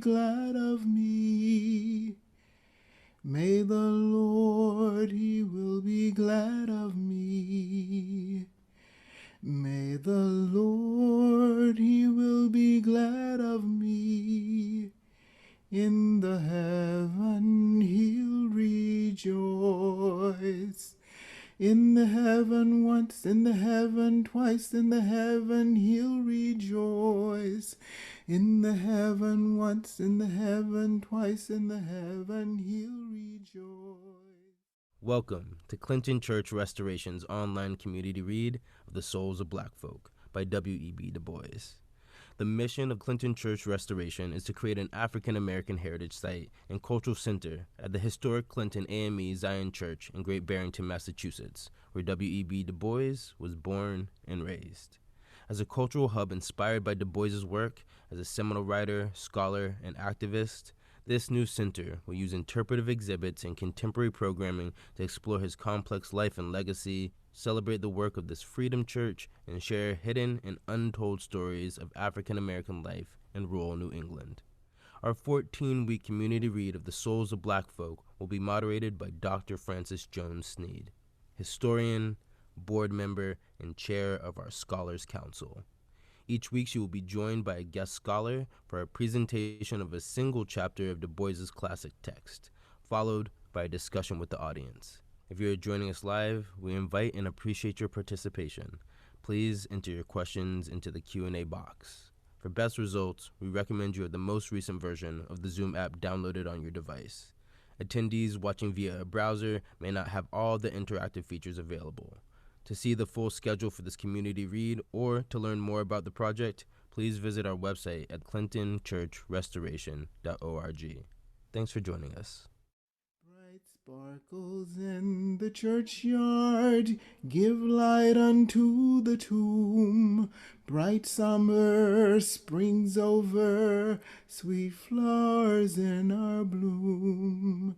glad of me. May the Lord, he will be glad of me. May the Lord, he will be glad of me. In the heaven he'll rejoice. In the heaven once, in the heaven twice, in the heaven he'll rejoice. In the heaven once, in the heaven twice, in the heaven he'll rejoice. Welcome to Clinton Church Restoration's online community read of The Souls of Black Folk by W.E.B. Du Bois. The mission of Clinton Church Restoration is to create an African American heritage site and cultural center at the historic Clinton AME Zion Church in Great Barrington, Massachusetts, where W.E.B. Du Bois was born and raised. As a cultural hub inspired by Du Bois's work as a seminal writer, scholar, and activist, this new center will use interpretive exhibits and contemporary programming to explore his complex life and legacy, celebrate the work of this Freedom Church, and share hidden and untold stories of African American life in rural New England. Our 14-week community read of The Souls of Black Folk will be moderated by Dr. Francis Jones Sneed, historian, board member, and chair of our Scholars Council. Each week she will be joined by a guest scholar for a presentation of a single chapter of Du Bois's classic text, followed by a discussion with the audience. If you are joining us live, we invite and appreciate your participation. Please enter your questions into the Q&A box. For best results, we recommend you have the most recent version of the Zoom app downloaded on your device. Attendees watching via a browser may not have all the interactive features available. To see the full schedule for this community read or to learn more about the project, please visit our website at clintonchurchrestoration.org. Thanks for joining us. Bright sparkles in the churchyard give light unto the tomb. Bright summer springs over, sweet flowers in our bloom.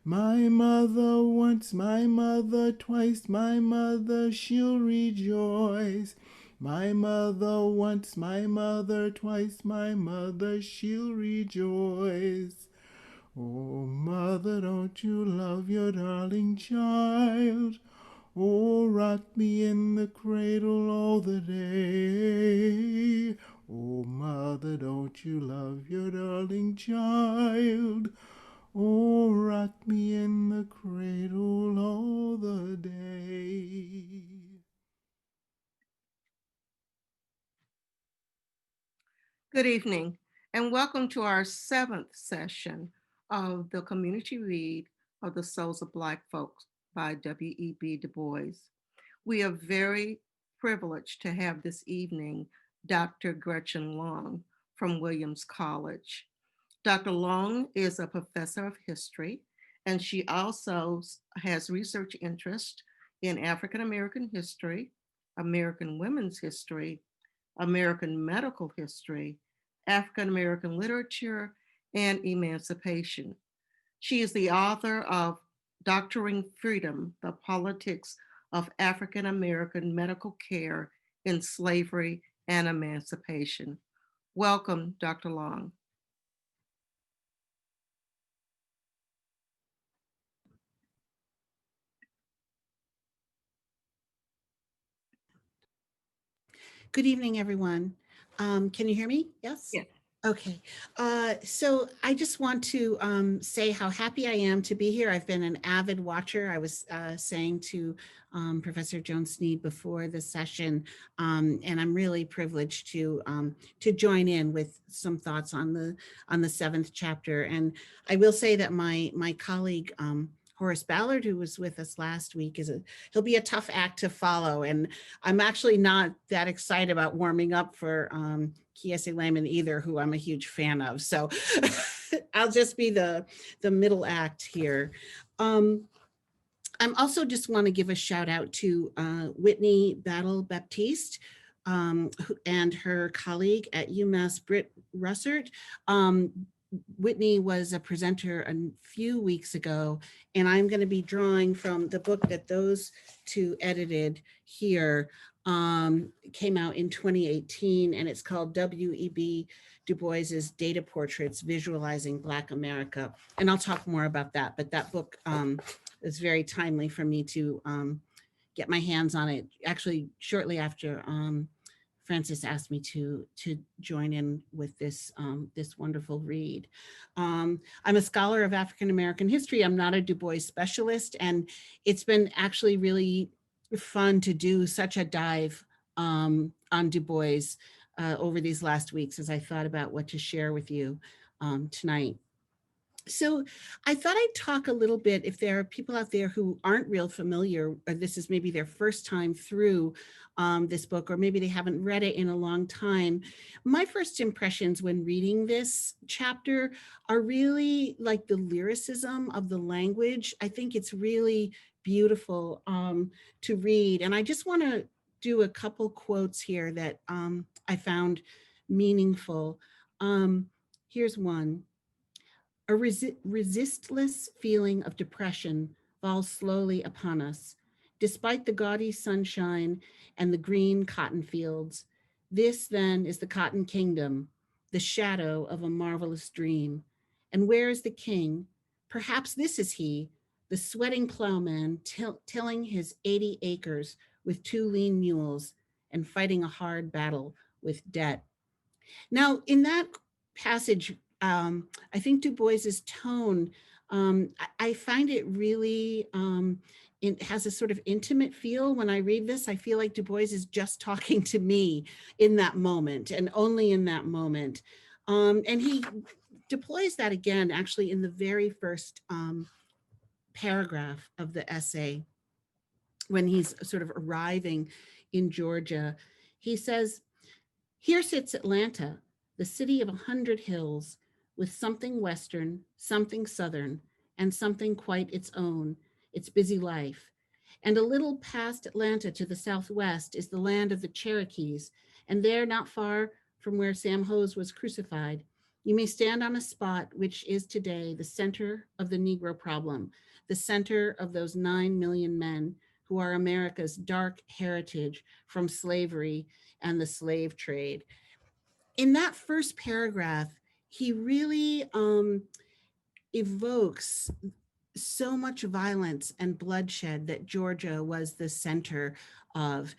My mother once, my mother twice, my mother she'll rejoice. My mother once, my mother twice, my mother she'll rejoice. Oh, mother, don't you love your darling child? Oh, rock me in the cradle all the day. Oh, mother, don't you love your darling child? Oh, rock me in the cradle all the day. Good evening, and welcome to our 7th session of the community read of The Souls of Black Folks by W.E.B. Du Bois. We are very privileged to have this evening Dr. Gretchen Long from Williams College. Dr. Long is a professor of history, and she also has research interest in African American history, American women's history, American medical history, African American literature, and emancipation. She is the author of Doctoring Freedom, The Politics of African American Medical Care in Slavery and Emancipation. Welcome, Dr. Long. Good evening, everyone. Can you hear me? Yes? Yes. Okay. So I just want to say how happy I am to be here. I've been an avid watcher. I was saying to Professor Jones Sneed before the session, and I'm really privileged to join in with some thoughts on the 7th chapter. And I will say that my colleague Horace Ballard, who was with us last week, he'll be a tough act to follow. And I'm actually not that excited about warming up for Kiese Laymon either, who I'm a huge fan of. So I'll just be the middle act here. I'm also just want to give a shout out to Whitney Battle Baptiste and her colleague at UMass, Britt Russert. Whitney was a presenter a few weeks ago, and I'm going to be drawing from the book that those two edited here. came out in 2018, and it's called W.E.B. Du Bois's Data Portraits, Visualizing Black America. And I'll talk more about that, but that book is very timely for me to get my hands on it, actually shortly after Francis asked me to join in with this this wonderful read. I'm a scholar of African American history. I'm not a Du Bois specialist, and it's been actually really fun to do such a dive on Du Bois over these last weeks as I thought about what to share with you tonight. So I thought I'd talk a little bit, if there are people out there who aren't real familiar, or this is maybe their first time through this book, or maybe they haven't read it in a long time. My first impressions when reading this chapter are really like the lyricism of the language. I think it's really beautiful to read. And I just want to do a couple quotes here that I found meaningful. Here's one. A resistless feeling of depression falls slowly upon us. Despite the gaudy sunshine and the green cotton fields, this then is the cotton kingdom, the shadow of a marvelous dream. And where is the king? Perhaps this is he, the sweating plowman tilling his 80 acres with 2 lean mules and fighting a hard battle with debt. Now, in that passage, I think Du Bois's tone, I find it really, it has a sort of intimate feel. When I read this, I feel like Du Bois is just talking to me in that moment and only in that moment. And he deploys that again, actually, in the very first paragraph of the essay, when he's sort of arriving in Georgia. He says, "Here sits Atlanta, the city of 100 hills, with something Western, something Southern, and something quite its own, its busy life. And a little past Atlanta to the southwest is the land of the Cherokees, and there, not far from where Sam Hose was crucified, you may stand on a spot which is today the center of the Negro problem, the center of those 9 million men who are America's dark heritage from slavery and the slave trade." In that first paragraph, he really evokes so much violence and bloodshed that Georgia was the center of,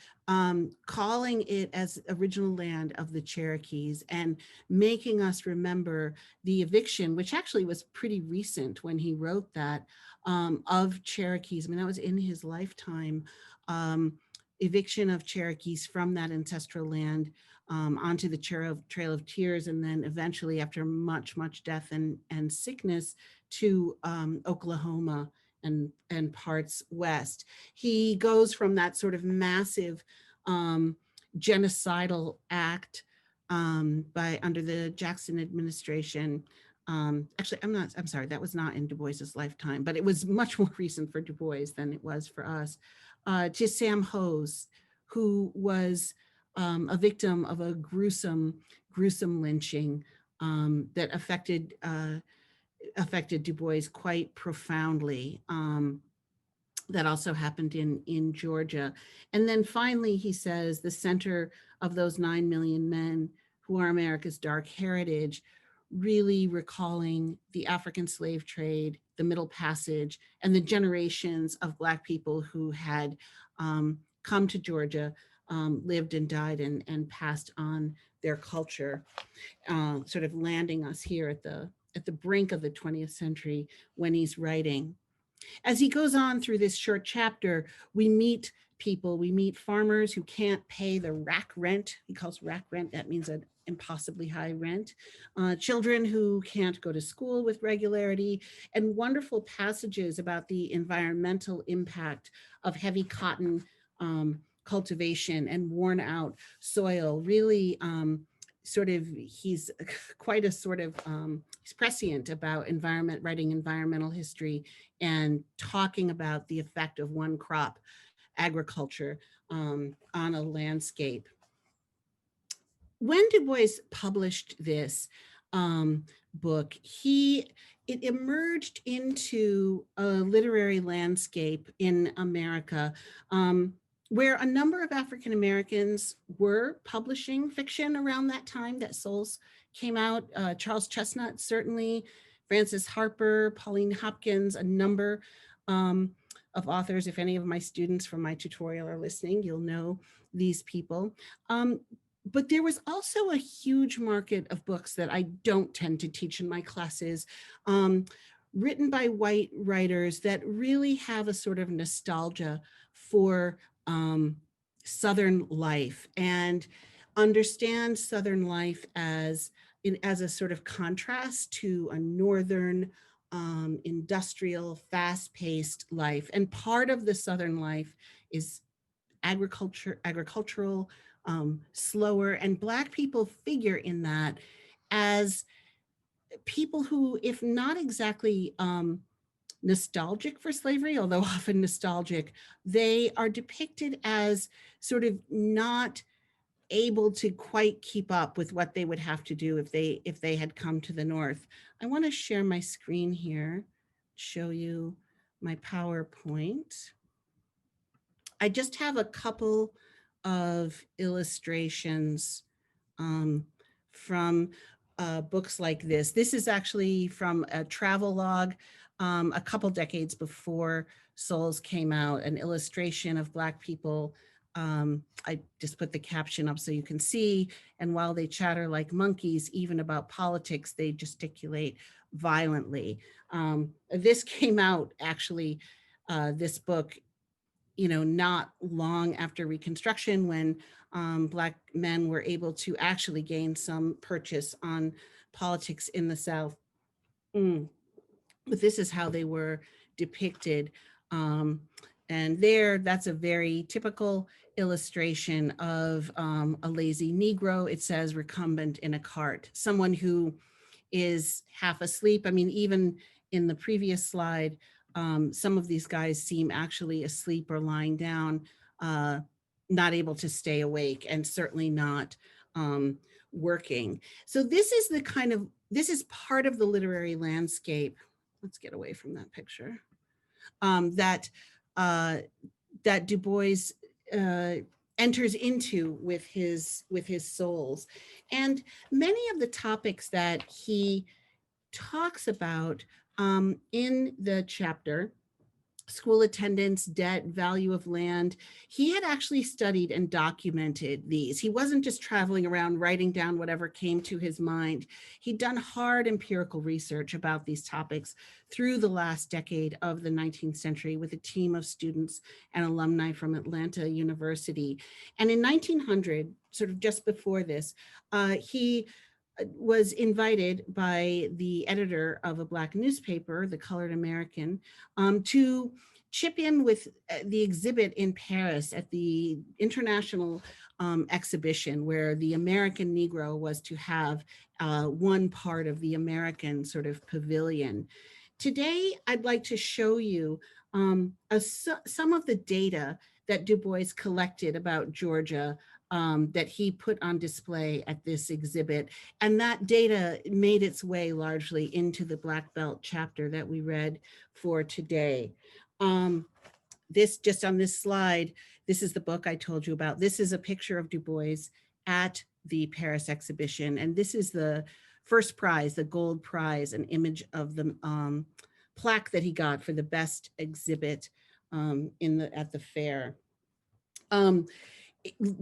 calling it as original land of the Cherokees and making us remember the eviction, which actually was pretty recent when he wrote that, of Cherokees. I mean, that was in his lifetime. Eviction of Cherokees from that ancestral land onto the Trail of Tears, and then eventually, after much, much death and sickness, to Oklahoma and parts west. He goes from that sort of massive genocidal act by under the Jackson administration. Actually, I'm sorry, that was not in Du Bois's lifetime, but it was much more recent for Du Bois than it was for us, to Sam Hose, who was a victim of a gruesome lynching that affected Du Bois quite profoundly. That also happened in Georgia. And then finally, he says, the center of those 9 million men who are America's dark heritage, really recalling the African slave trade, the Middle Passage, and the generations of Black people who had come to Georgia, lived and died and passed on their culture, sort of landing us here at the brink of the 20th century when he's writing. As he goes on through this short chapter, we meet people, we meet farmers who can't pay the rack rent. He calls rack rent, that means an impossibly high rent. Children who can't go to school with regularity, and wonderful passages about the environmental impact of heavy cotton cultivation and worn out soil. Really, sort of, he's quite a sort of, he's prescient about writing environmental history and talking about the effect of one crop agriculture on a landscape. When Du Bois published this book, it emerged into a literary landscape in America where a number of African Americans were publishing fiction around that time that Souls came out. Charles Chestnut, certainly, Frances Harper, Pauline Hopkins, a number of authors. If any of my students from my tutorial are listening, you'll know these people. But there was also a huge market of books that I don't tend to teach in my classes, written by white writers that really have a sort of nostalgia for Southern life and understand Southern life as a sort of contrast to a Northern industrial, fast-paced life. And part of the Southern life is agricultural, slower, and Black people figure in that as people who, if not exactly nostalgic for slavery, although often nostalgic, they are depicted as sort of not able to quite keep up with what they would have to do if they had come to the North. I want to share my screen here, show you my PowerPoint. I just have a couple of illustrations from books like this. This is actually from a travel log a couple decades before Souls came out, an illustration of Black people. I just put the caption up so you can see. And while they chatter like monkeys, even about politics, they gesticulate violently. This came out actually, this book, not long after Reconstruction, when Black men were able to actually gain some purchase on politics in the South. But this is how they were depicted. And that's a very typical illustration of a lazy Negro. It says recumbent in a cart, someone who is half asleep. I mean, even in the previous slide, some of these guys seem actually asleep or lying down, not able to stay awake, and certainly not working. So this is part of the literary landscape. Let's get away from that picture. That Du Bois enters into with his Souls. And many of the topics that he talks about in the chapter, school attendance, debt, value of land, he had actually studied and documented these. He wasn't just traveling around writing down whatever came to his mind. He'd done hard empirical research about these topics through the last decade of the 19th century with a team of students and alumni from Atlanta University. And in 1900, sort of just before this, he was invited by the editor of a Black newspaper, The Colored American, to chip in with the exhibit in Paris at the international exhibition, where the American Negro was to have one part of the American sort of pavilion. Today, I'd like to show you some of the data that Du Bois collected about Georgia that he put on display at this exhibit. And that data made its way largely into the Black Belt chapter that we read for today. This, just on this slide, this is the book I told you about. This is a picture of Du Bois at the Paris exhibition. And this is the first prize, the gold prize, an image of the plaque that he got for the best exhibit at the fair.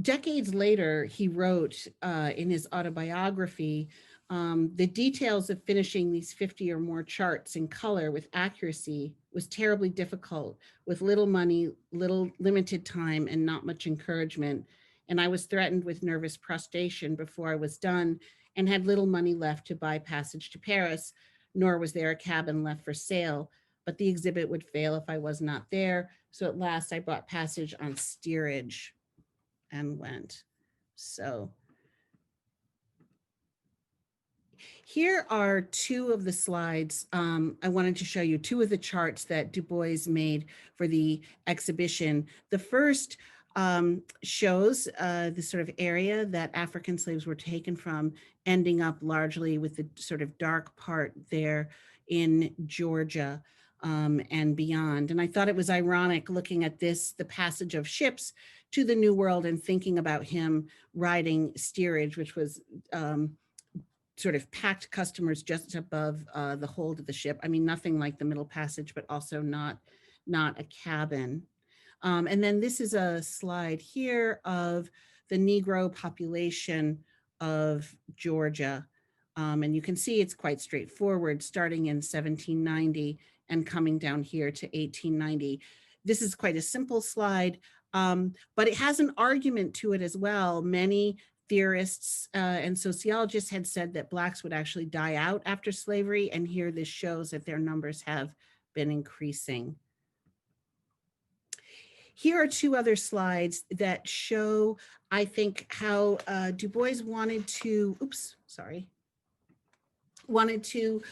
Decades later, he wrote in his autobiography, the details of finishing these 50 or more charts in color with accuracy was terribly difficult, with little money, limited time, and not much encouragement. And I was threatened with nervous prostration before I was done, and had little money left to buy passage to Paris, nor was there a cabin left for sale. But the exhibit would fail if I was not there. So at last I bought passage on steerage and went. So here are two of the slides. I wanted to show you two of the charts that Du Bois made for the exhibition. The first shows the sort of area that African slaves were taken from, ending up largely with the sort of dark part there in Georgia and beyond. And I thought it was ironic looking at this, the passage of ships to the New World and thinking about him riding steerage, which was sort of packed customers just above the hold of the ship. I mean, nothing like the Middle Passage, but also not a cabin. And then this is a slide here of the Negro population of Georgia. And you can see it's quite straightforward, starting in 1790 and coming down here to 1890. This is quite a simple slide, but it has an argument to it as well. Many theorists and sociologists had said that Blacks would actually die out after slavery, and here this shows that their numbers have been increasing. Here are two other slides that show, I think, how Du Bois wanted to, wanted to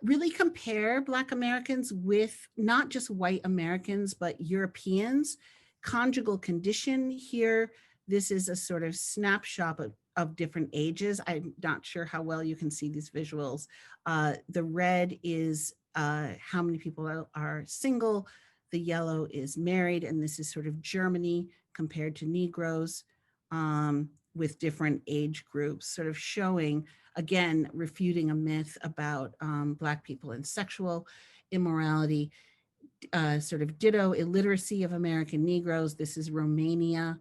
really compare Black Americans with not just white Americans, but Europeans. Conjugal condition here, this is a sort of snapshot of different ages. I'm not sure how well you can see these visuals. The red is how many people are single. The yellow is married, and this is sort of Germany compared to Negroes with different age groups, sort of showing, again, refuting a myth about Black people and sexual immorality, sort of ditto illiteracy of American Negroes. This is Romania,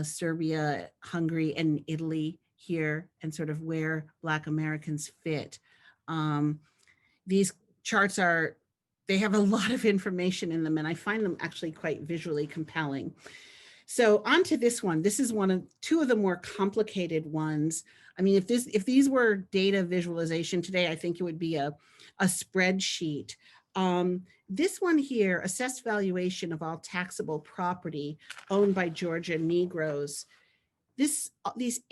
Serbia, Hungary, and Italy here, and sort of where Black Americans fit. These charts they have a lot of information in them, and I find them actually quite visually compelling. So onto this one. This is two of the more complicated ones. I mean, if these were data visualization today, I think it would be a spreadsheet. This one here, assessed valuation of all taxable property owned by Georgia Negroes. These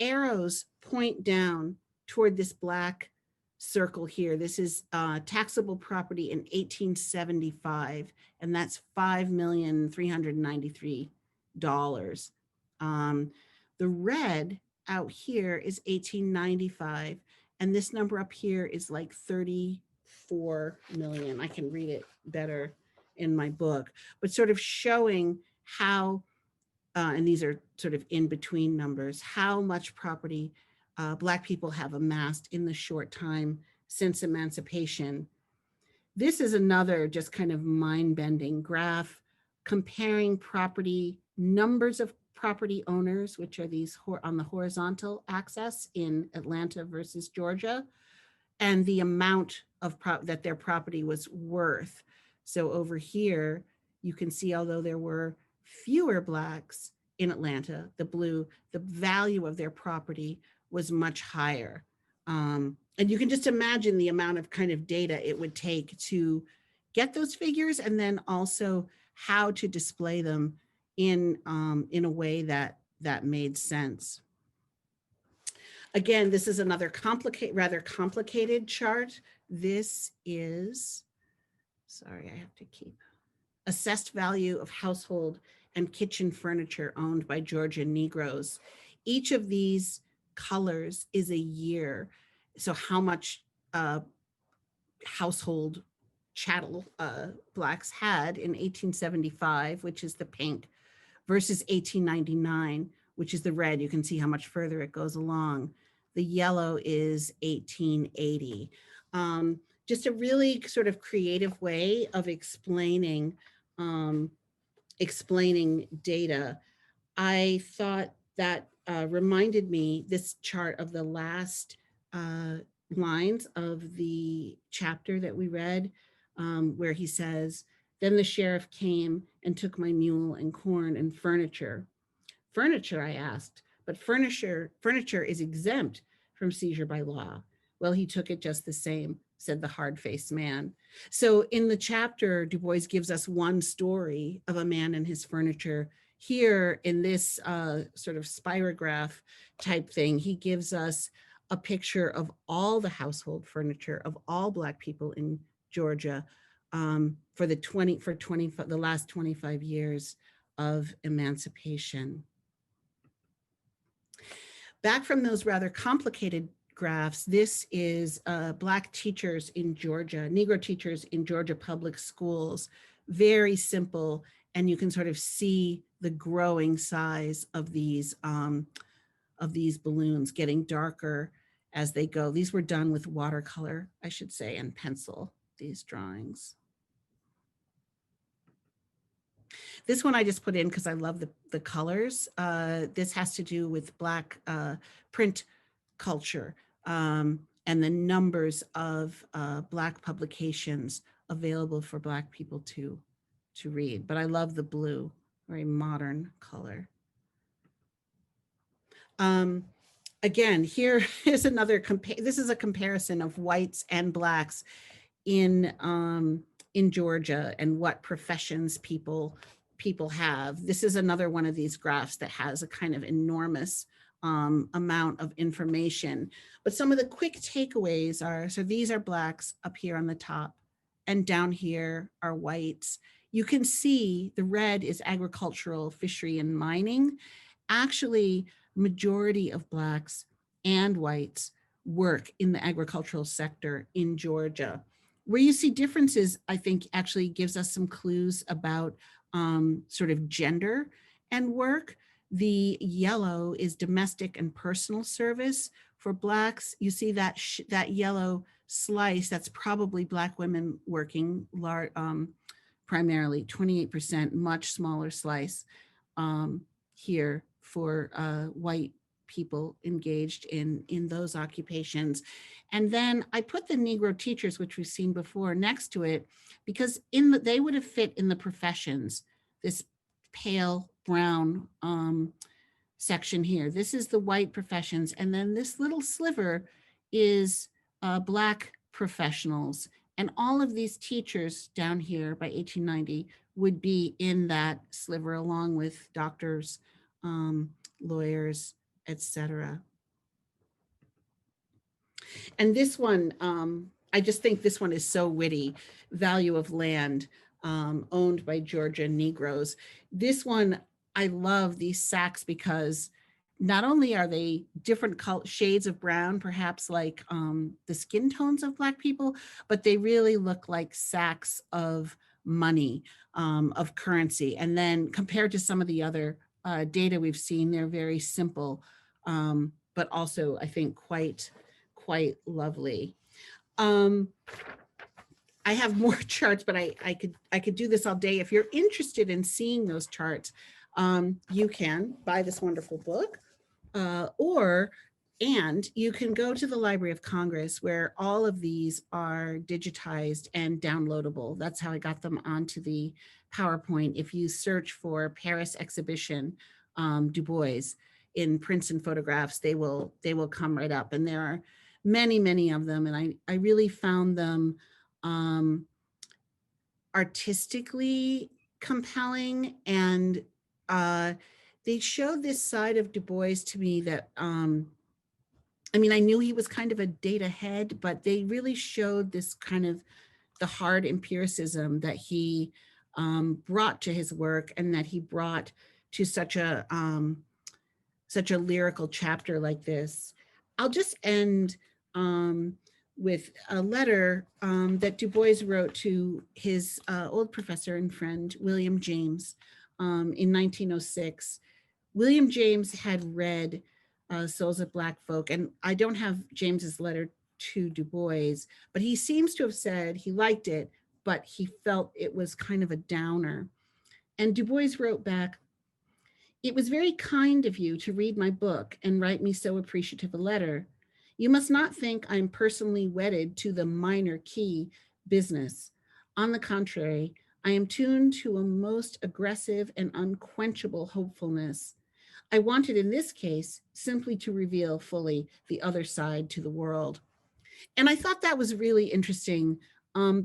arrows point down toward this black circle here. This is taxable property in 1875, and that's $5,393,000. The red out here is 1895, and this number up here is like 34 million. I can read it better in my book, but sort of showing how, and these are sort of in between numbers, how much property Black people have amassed in the short time since emancipation. This is another just kind of mind-bending graph comparing property, numbers of property owners, which are these on the horizontal axis in Atlanta versus Georgia, and the amount of that their property was worth. So over here, you can see, although there were fewer Blacks in Atlanta, the blue, the value of their property was much higher. And you can just imagine the amount of kind of data it would take to get those figures, and then also how to display them in a way that made sense. Again, this is another rather complicated chart. This is, sorry, I have to keep, assessed value of household and kitchen furniture owned by Georgia Negroes. Each of these colors is a year. So how much household chattel Blacks had in 1875, which is the pink, versus 1899, which is the red. You can see how much further it goes along. The yellow is 1880. Just a really sort of creative way of explaining data. I thought that reminded me, this chart, of the last lines of the chapter that we read, where he says, "Then the sheriff came and took my mule and corn and furniture." Furniture, I asked, but furniture is exempt from seizure by law. Well, he took it just the same, said the hard-faced man. So in the chapter, Du Bois gives us one story of a man and his furniture. Here in this sort of spirograph type thing, he gives us a picture of all the household furniture of all Black people in Georgia for the last 25 years of emancipation. Back from those rather complicated graphs, this is Black teachers in Georgia, Negro teachers in Georgia public schools, very simple and you can sort of see the growing size of these balloons getting darker as they go. These were done with watercolor, I should say, and pencil, these drawings. This one I just put in because I love the colors. This has to do with Black print culture and the numbers of Black publications available for Black people to read. But I love the blue, very modern color. Again, here is another, this is a comparison of whites and Blacks in Georgia and what professions people have. This is another one of these graphs that has a kind of enormous amount of information. But some of the quick takeaways are, so these are Blacks up here on the top, and down here are whites. You can see the red is agricultural, fishery, and mining. Actually, majority of Blacks and whites work in the agricultural sector in Georgia. Where you see differences, I think, actually gives us some clues about sort of gender and work. The yellow is domestic and personal service. For Blacks, you see that that yellow slice, that's probably Black women working primarily, 28%, much smaller slice here for white people engaged in those occupations. And then I put the Negro teachers, which we've seen before, next to it, because they would have fit in the professions, this pale brown section here. This is the white professions. And then this little sliver is Black professionals. And all of these teachers down here by 1890 would be in that sliver, along with doctors, lawyers, etc. And this one, I just think this one is so witty. Value of land owned by Georgia Negroes. This one, I love these sacks because not only are they different shades of brown, perhaps like the skin tones of Black people, but they really look like sacks of money, of currency. And then compared to some of the other data we've seen, they're very simple, but also I think quite lovely. I have more charts, but I could do this all day. If you're interested in seeing those charts, you can buy this wonderful book, and you can go to the Library of Congress, where all of these are digitized and downloadable. That's how I got them onto the PowerPoint. If you search for Paris exhibition, Du Bois in prints and photographs, they will come right up. And there are many of them. And I really found them artistically compelling, and they showed this side of Du Bois to me that, I mean, I knew he was kind of a data head, but they really showed this kind of the hard empiricism that he brought to his work, and that he brought to such a lyrical chapter like this. I'll just end with a letter that Du Bois wrote to his old professor and friend, William James, in 1906. William James had read Souls of Black Folk, and I don't have James's letter to Du Bois, but he seems to have said he liked it, but he felt it was kind of a downer. And Du Bois wrote back, "It was very kind of you to read my book and write me so appreciative a letter. You must not think I'm personally wedded to the minor key business. On the contrary, I am tuned to a most aggressive and unquenchable hopefulness. I wanted in this case simply to reveal fully the other side to the world." And I thought that was really interesting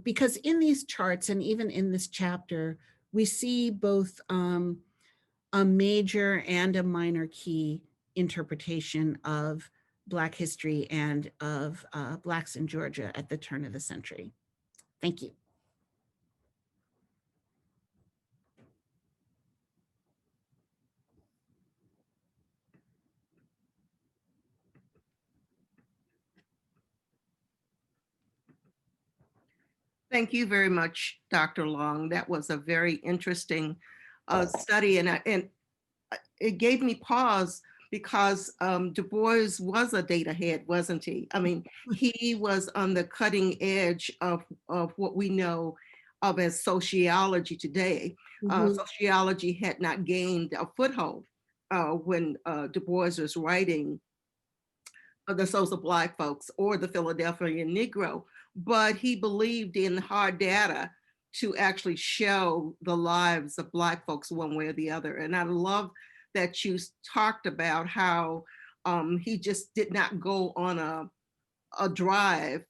because in these charts and even in this chapter, we see both a major and a minor key interpretation of Black history and of Blacks in Georgia at the turn of the century. Thank you. Thank you very much, Dr. Long. That was a very interesting study, and it gave me pause because Du Bois was a data head, wasn't he? I mean, he was on the cutting edge of what we know of as sociology today. Mhm. Sociology had not gained a foothold when Du Bois was writing The Souls of Black Folks or the Philadelphia Negro, but he believed in hard data to actually show the lives of Black folks one way or the other. And I love that you talked about how he just did not go on a drive,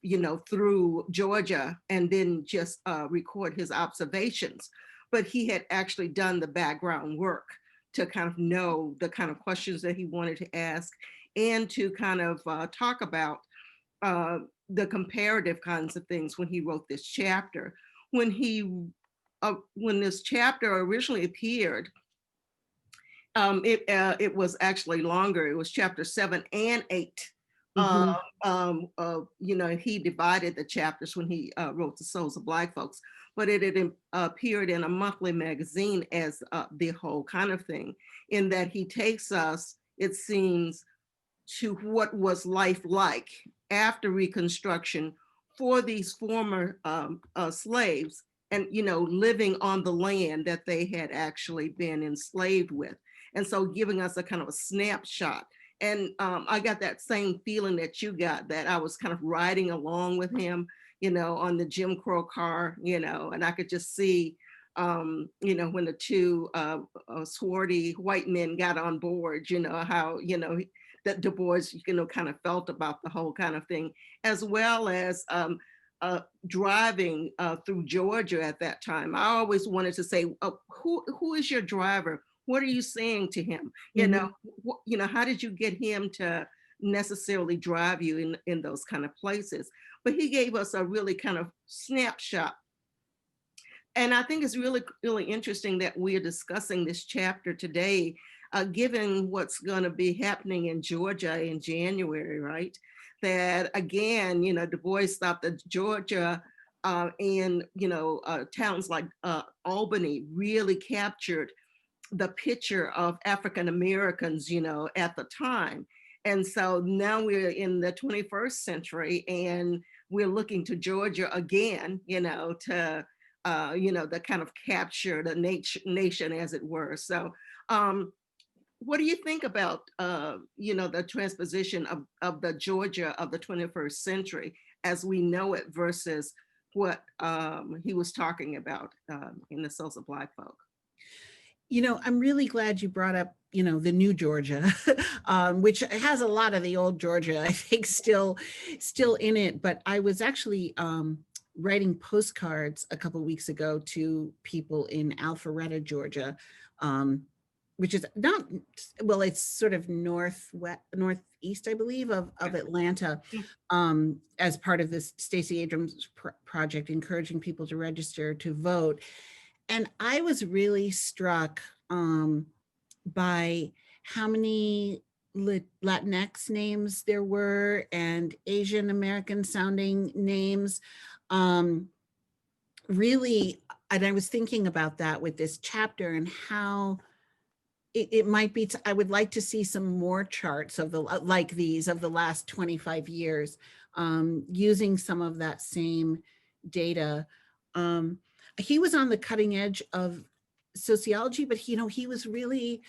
through Georgia and then just record his observations, but he had actually done the background work to kind of know the kind of questions that he wanted to ask and to kind of talk about uh, the comparative kinds of things when he wrote this chapter. When this chapter originally appeared, it was actually longer. It was chapter 7 and 8. Mhm. He divided the chapters when he wrote The Souls of Black Folks, but it had appeared in a monthly magazine as the whole kind of thing, in that he takes us, it seems, to what was life like after Reconstruction for these former slaves, and living on the land that they had actually been enslaved with, and so giving us a kind of a snapshot. And I got that same feeling that you got, that I was kind of riding along with him, on the Jim Crow car, and I could just see when the two swarthy white men got on board, how, that Du Bois, kind of felt about the whole kind of thing, as well as driving through Georgia at that time. I always wanted to say, who is your driver? What are you saying to him? Mhm. How did you get him to necessarily drive you in those kind of places? But he gave us a really kind of snapshot. And I think it's really, really interesting that we are discussing this chapter today, given what's going to be happening in Georgia in January, right? That again, Du Bois stopped at Georgia, and towns like Albany really captured the picture of African Americans, at the time. And so now we're in the 21st century, and we're looking to Georgia again, to kind of capture the nation, as it were. So, what do you think about, the transposition of the Georgia of the 21st century as we know it versus what he was talking about in The Souls of Black Folk? I'm really glad you brought up, the new Georgia, which has a lot of the old Georgia, I think, still in it. But I was actually writing postcards a couple weeks ago to people in Alpharetta, Georgia, which is not, well, it's sort of northeast, I believe, of Atlanta, as part of this Stacey Abrams project, encouraging people to register to vote. And I was really struck by how many Latinx names there were and Asian American sounding names. Really, and I was thinking about that with this chapter and how it might be, I would like to see some more charts of like these of the last 25 years, using some of that same data. He was on the cutting edge of sociology, but he was really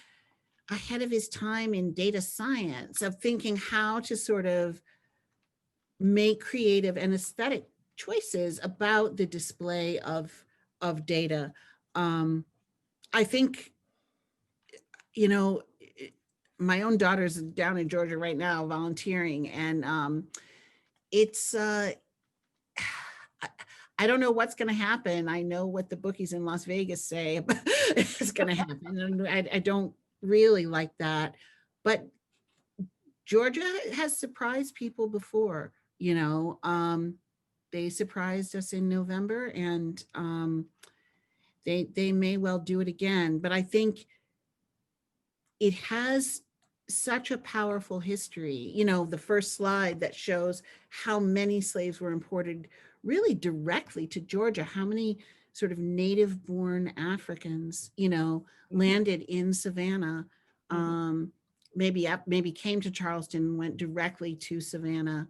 ahead of his time in data science, of thinking how to sort of make creative and aesthetic choices about the display of data. I think, my own daughter's down in Georgia right now volunteering, and it's I don't know what's going to happen. I know what the bookies in Las Vegas say is going to happen, and I don't really like that. But Georgia has surprised people before. They surprised us in November, and they may well do it again. But I think it has such a powerful history. The first slide that shows how many slaves were imported really directly to Georgia, how many sort of native born Africans, you know, landed in Savannah, maybe came to Charleston, went directly to Savannah.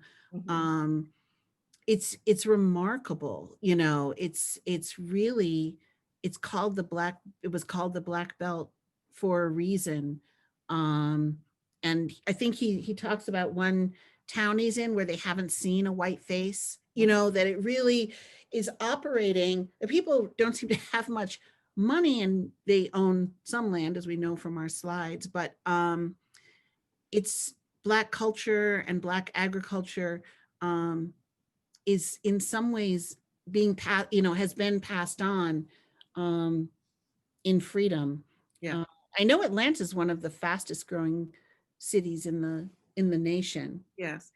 It's remarkable, you know, it's really, it was called the Black Belt for a reason. And I think he talks about one town he's in where they haven't seen a white face, you know, that it really is operating. The people don't seem to have much money and they own some land, as we know from our slides, but it's Black culture and Black agriculture is in some ways being passed, you know, has been passed on in freedom. Yeah. I know Atlanta is one of the fastest growing cities in the nation. Yes,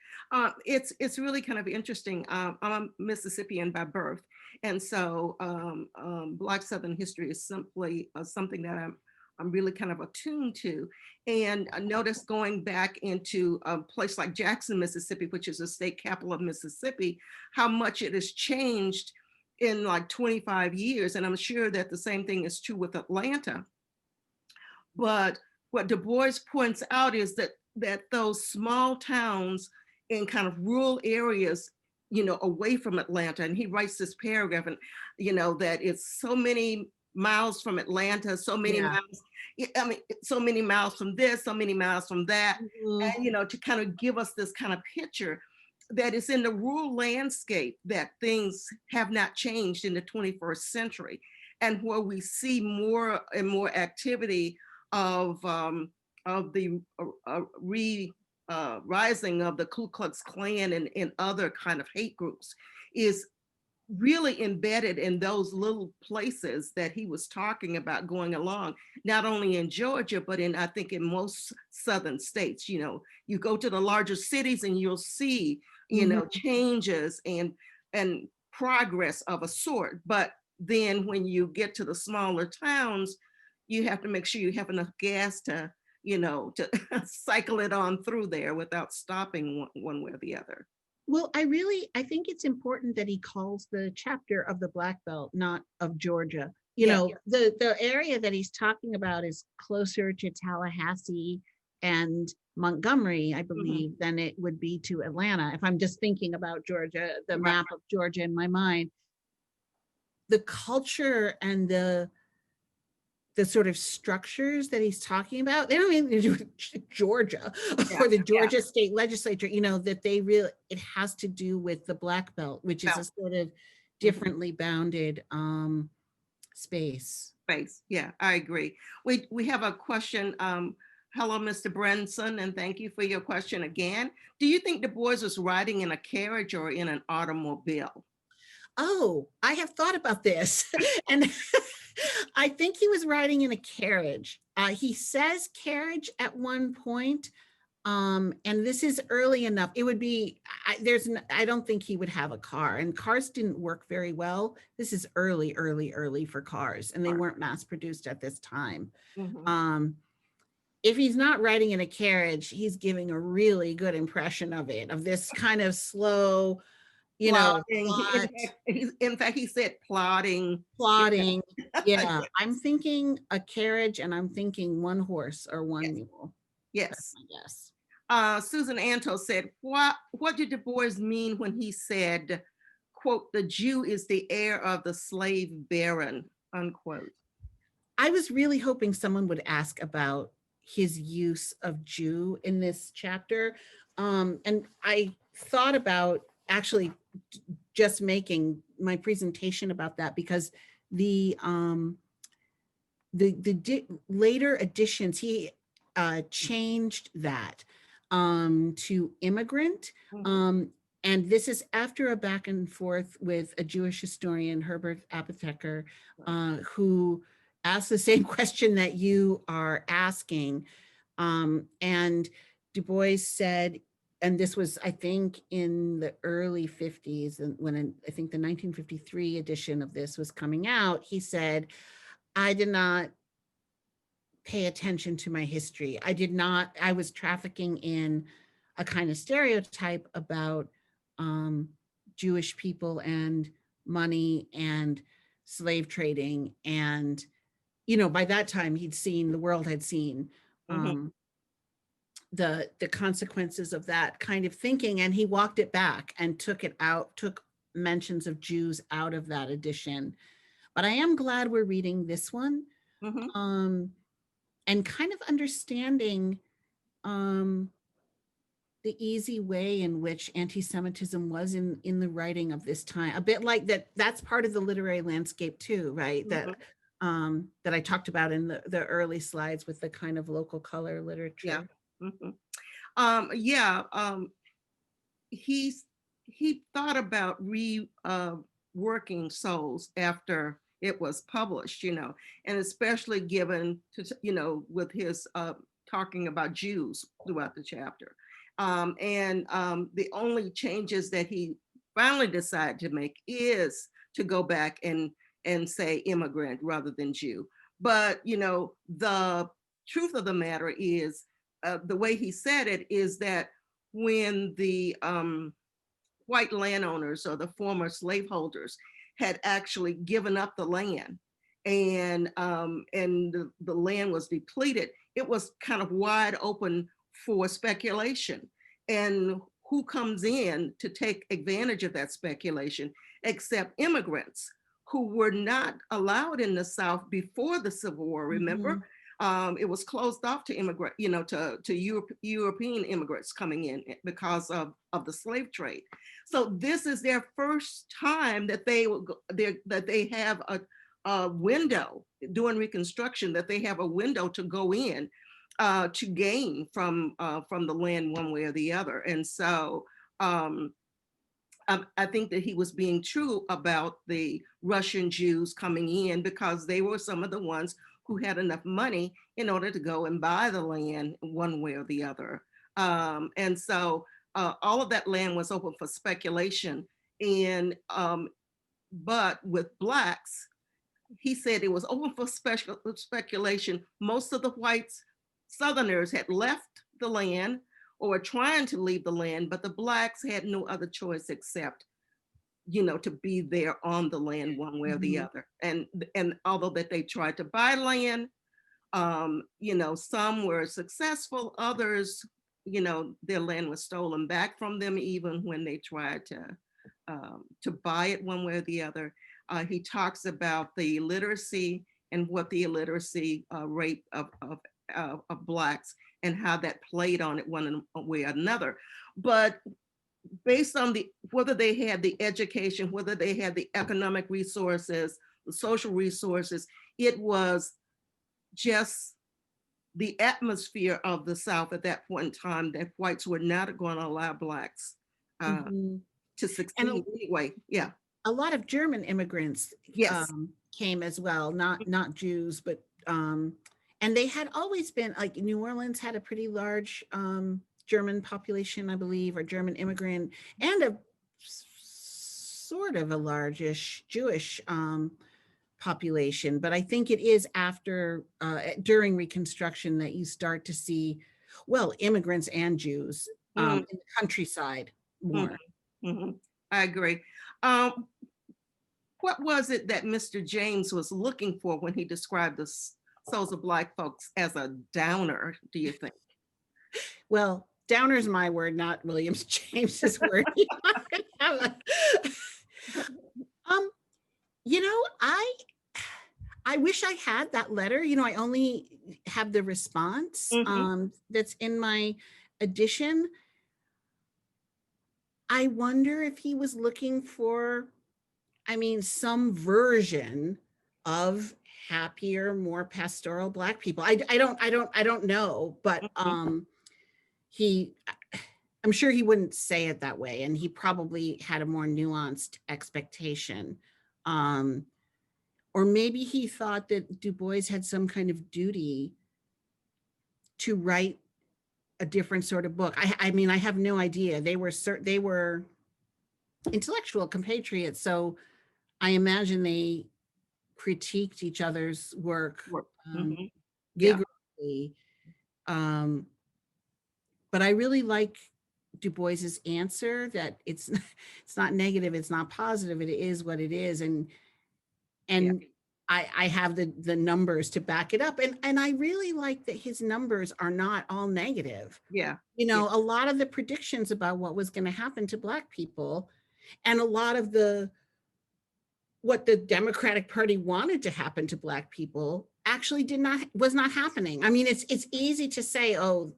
it's really kind of interesting. I'm a Mississippian by birth, and so Black Southern history is simply something that I'm really kind of attuned to. And I noticed going back into a place like Jackson, Mississippi, which is the state capital of Mississippi, how much it has changed in like 25 years. And I'm sure that the same thing is true with Atlanta. But what Du Bois points out is that those small towns in kind of rural areas, you know, away from Atlanta, and he writes this paragraph, and you know that it's so many miles from Atlanta, so many miles, I mean, so many miles from this, so many miles from that, and you know, to kind of give us this kind of picture that it's in the rural landscape that things have not changed in the 21st century, and where we see more and more activity of the rising of the Ku Klux Klan and other kind of hate groups is really embedded in those little places that he was talking about going along, not only in Georgia, but in, I think, in most southern states. You know, you go to the larger cities and you'll see, you know, changes and progress of a sort. But then when you get to the smaller towns, you have to make sure you have enough gas to, you know, to cycle it on through there without stopping one way or the other. Well, I think it's important that he calls the chapter of the Black Belt, not of Georgia. You know, the area that he's talking about is closer to Tallahassee and Montgomery, I believe, than it would be to Atlanta. If I'm just thinking about Georgia, the map of Georgia in my mind, the culture and the sort of structures that he's talking about, they don't even do Georgia or the Georgia state legislature, you know, that they really, it has to do with the Black Belt, which is a sort of differently bounded space. Yeah, I agree. We have a question. Hello, Mr. Brenson, and thank you for your question again. Do you think Du Bois was riding in a carriage or in an automobile? Oh, I have thought about this. And I think he was riding in a carriage. He says carriage at one point. And this is early enough. It would be, I don't think he would have a car, and cars didn't work very well. This is early for cars, and they weren't mass produced at this time. If he's not riding in a carriage, he's giving a really good impression of it, of this kind of slow, you know, in fact, he said plodding. Yeah, I'm thinking a carriage, and I'm thinking one horse or one mule. Yes. Yes. Susan Anto said, what did Du Bois mean when he said, quote, the Jew is the heir of the slave baron, unquote? I was really hoping someone would ask about his use of Jew in this chapter. And I thought about actually just making my presentation about that, because the later editions, he changed that to immigrant. And this is after a back and forth with a Jewish historian, Herbert Apotheker, who asked the same question that you are asking. And Du Bois said, and this was, I think, in the early 50s, and when I think the 1953 edition of this was coming out, he said, I did not pay attention to my history. I was trafficking in a kind of stereotype about Jewish people and money and slave trading. And, you know, by that time the world had seen Mhm. the consequences of that kind of thinking, and he walked it back and took mentions of Jews out of that edition. But I am glad we're reading this one, Mhm. and kind of understanding um, the easy way in which anti-Semitism was in the writing of this time. A bit like that. That's part of the literary landscape too, right? Mhm. That I talked about in the early slides with the kind of local color Yeah. literature. Mhm. Yeah. He's he thought about working Souls after it was published, and especially given to, with his talking about Jews throughout the chapter. And the only changes that he finally decided to make is to go back and say immigrant rather than Jew. But the truth of the matter is, the way he said it is that when the white landowners or the former slaveholders had actually given up the land, and the land was depleted, it was kind of wide open for speculation. And who comes in to take advantage of that speculation except immigrants who were not allowed in the South before the Civil War, remember? Mhm. It was closed off to immigrant, to European immigrants coming in because of the slave trade. So this is their first time that they have a window during Reconstruction, that they have a window to go in to gain from the land one way or the other. And so um, I think that he was being true about the Russian Jews coming in because they were some of the ones who had enough money in order to go and buy the land one way or the other. And so all of that land was open for speculation. And but with Blacks, he said it was open for speculation. Most of the whites, Southerners, had left the land or were trying to leave the land, but the Blacks had no other choice except to be there on the land one way or the Mhm. other. And although that they tried to buy land, some were successful, others, their land was stolen back from them even when they tried to buy it one way or the other. He talks about the illiteracy and what the illiteracy rate of Blacks and how that played on it one way or another. But based on whether they had the education, whether they had the economic resources, the social resources, it was just the atmosphere of the South at that point in time that whites were not going to allow Blacks uh, Mhm. to And succeed anyway. Yeah. a lot of German immigrants Yes. came as well, not Jews, but and they had always been, like, New Orleans had a pretty large German population, I believe, or German immigrant, and a sort of a largish Jewish population. But I think it is after during Reconstruction that you start to see, well, immigrants and Jews Mm-hmm. in the countryside more. Mm-hmm. I agree. Um, what was it that Mr. James was looking for when he described the souls of Black folks as a downer, do you think? Well, downer's my word, not Williams James's word. um, you know, I wish I had that letter. You know, I only have the response Mm-hmm. that's in my edition. I wonder if he was looking for, I mean, some version of happier, more pastoral Black people. I don't know, but he, I'm sure he wouldn't say it that way, and he probably had a more nuanced expectation. Um, or maybe he thought that Du Bois had some kind of duty to write a different sort of book. I mean, I have no idea. They were intellectual compatriots, so I imagine they critiqued each other's work um, Mm-hmm. Yeah. vigorously. Um, but I really like Du Bois's answer that it's it's not negative, it's not positive, it is what it is. And And I have the numbers to back it up. And I really like that his numbers are not all negative. Yeah. You know, a lot of the predictions about what was going to happen to Black people, and a lot of what the Democratic Party wanted to happen to Black people actually was not happening. I mean, it's easy to say, oh,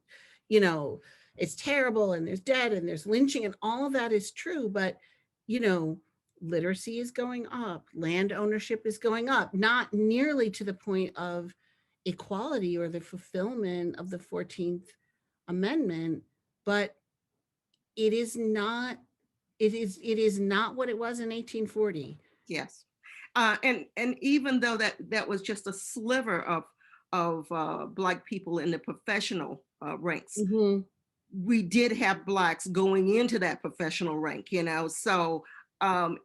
you know, it's terrible and there's death and there's lynching and all of that is true, but you know, literacy is going up, land ownership is going up, not nearly to the point of equality or the fulfillment of the 14th Amendment, but it is not what it was in 1840. Yes. And even though that was just a sliver of Black people in the professional ranks, Mm-hmm. we did have Blacks going into that professional rank, you know, so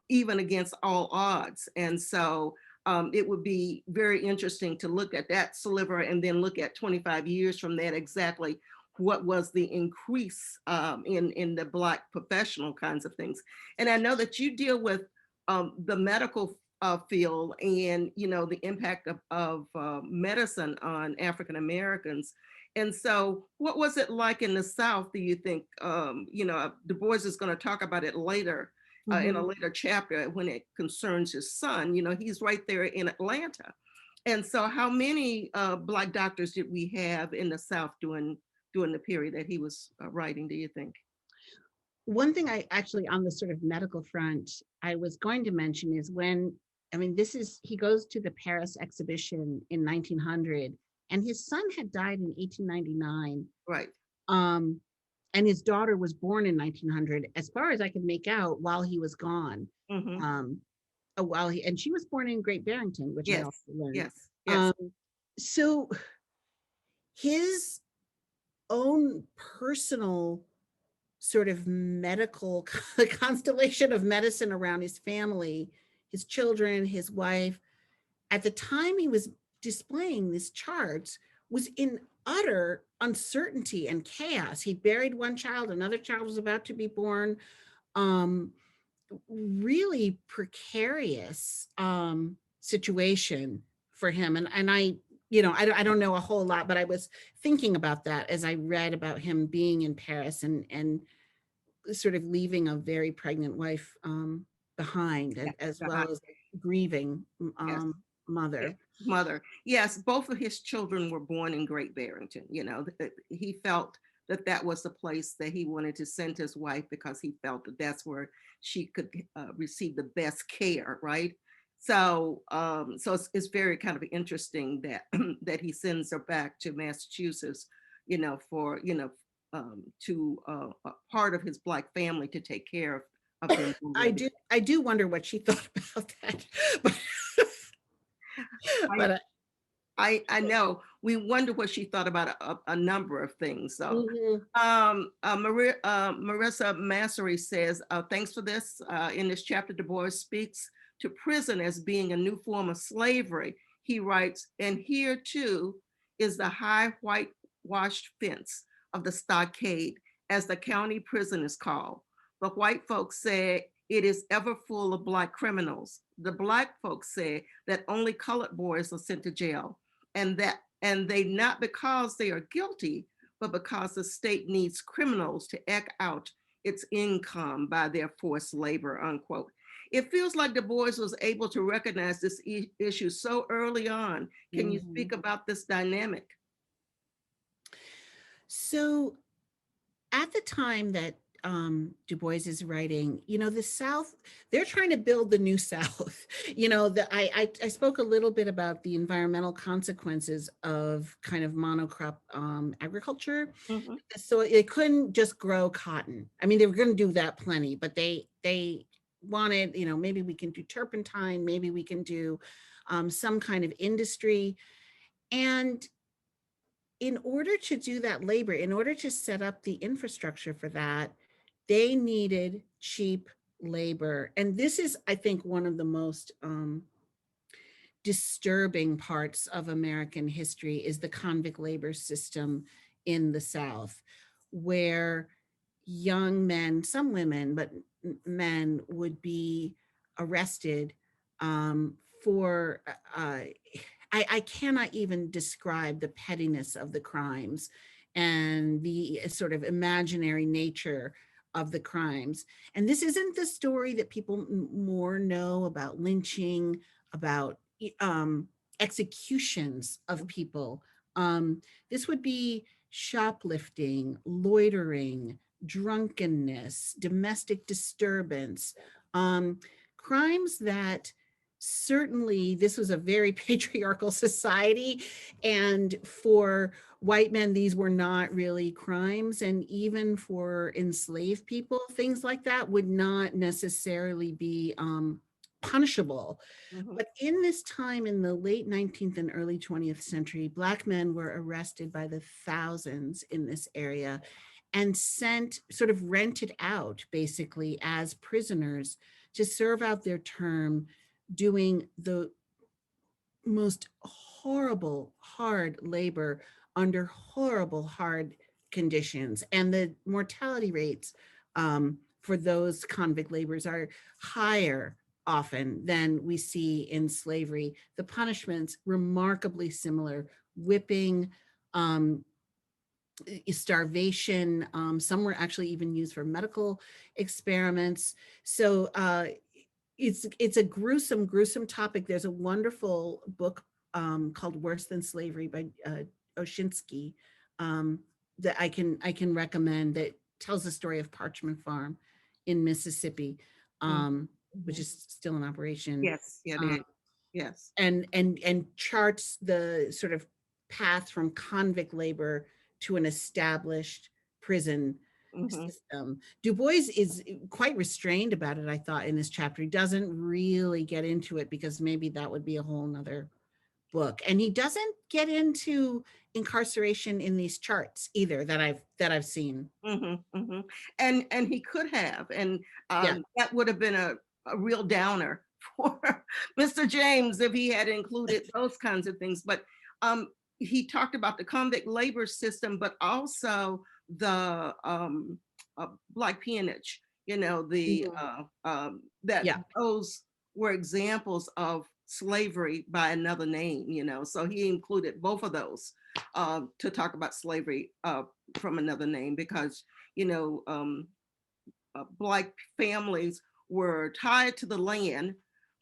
even against all odds. And so it would be very interesting to look at that sliver and then look at 25 years from that exactly what was the increase in the Black professional kinds of things. And I know that you deal with the medical field and, you know, the impact of medicine on African Americans. And so what was it like in the South, do you think? You know, Du Bois is going to talk about it later in a later chapter when it concerns his son. You know, he's right there in Atlanta. And so how many Black doctors did we have in the South during the period that he was writing, do you think? One thing I actually, on the sort of medical front, I was going to mention is he goes to the Paris exhibition in 1900, and his son had died in 1899. Right. And his daughter was born in 1900, as far as I can make out, while he was gone. Mm-hmm. And she was born in Great Barrington, which I also learned. Yes. So his own personal sort of medical constellation of medicine around his family, his children, his wife, at the time he was displaying these charts, was in utter uncertainty and chaos. He buried one child, another child was about to be born. Really precarious situation for him. And I, you know, I don't know a whole lot, but I was thinking about that as I read about him being in Paris and sort of leaving a very pregnant wife behind, as well as grieving mother. Mother. Yes, both of his children were born in Great Barrington. You know, he felt that was the place that he wanted to send his wife because he felt that that's where she could receive the best care, right? So, so it's very kind of interesting that that he sends her back to Massachusetts, you know, for to a part of his Black family to take care of him. I do wonder what she thought about that. But I know we wonder what she thought about a number of things. So, Marissa Massery says, thanks for this. In this chapter, Du Bois speaks to prison as being a new form of slavery. He writes, and here too is the high whitewashed fence of the stockade, as the county prison is called. The white folks say it is ever full of Black criminals. The Black folks say that only colored boys are sent to jail, and they not because they are guilty, but because the state needs criminals to eke out its income by their forced labor, unquote. It feels like Du Bois was able to recognize this issue so early on. Can you speak about this dynamic? So at the time that Du Bois is writing, you know, the South, they're trying to build the new South. You know, I spoke a little bit about the environmental consequences of kind of monocrop agriculture. So they couldn't just grow cotton. I mean, they were going to do that plenty, but they wanted, you know, maybe we can do turpentine, maybe we can do some kind of industry. And in order to do that labor, in order to set up the infrastructure for that, they needed cheap labor. And this is, I think, one of the most disturbing parts of American history is the convict labor system in the South, where young men, some women, but men would be arrested for, I cannot even describe the pettiness of the crimes and the sort of imaginary nature of the crimes. And this isn't the story that people more know about lynching, about executions of people. This would be shoplifting, loitering, drunkenness, domestic disturbance, crimes that certainly this was a very patriarchal society, and for white men these were not really crimes, and even for enslaved people things like that would not necessarily be punishable. Mhm. But in this time, in the late 19th and early 20th century, Black men were arrested by the thousands in this area and sent, sort of rented out basically as prisoners to serve out their term, doing the most horrible, hard labor under horrible, hard conditions. And the mortality rates for those convict laborers are higher often than we see in slavery. The punishments remarkably similar: whipping, starvation. Some were actually even used for medical experiments. So it's a gruesome, gruesome topic. There's a wonderful book called Worse Than Slavery by Oshinsky that I can recommend, that tells the story of Parchment Farm in Mississippi, which Mhm. is still in operation. Yes, yeah, Um, they, yes. and charts the sort of path from convict labor to an established prison Mhm. system. Du Bois is quite restrained about it, I thought, in this chapter. He doesn't really get into it because maybe that would be a whole nother book. And he doesn't get into incarceration in these charts either that I've seen. Mhm, mhm. And he could have, and Yeah. that would have been a real downer for Mr. James if he had included those kinds of things. But um, he talked about the convict labor system, but also the Black peonage. You know, the Mhm. that Yeah. those were examples of slavery by another name. You know, so he included both of those to talk about slavery from another name, because you know Black families were tied to the land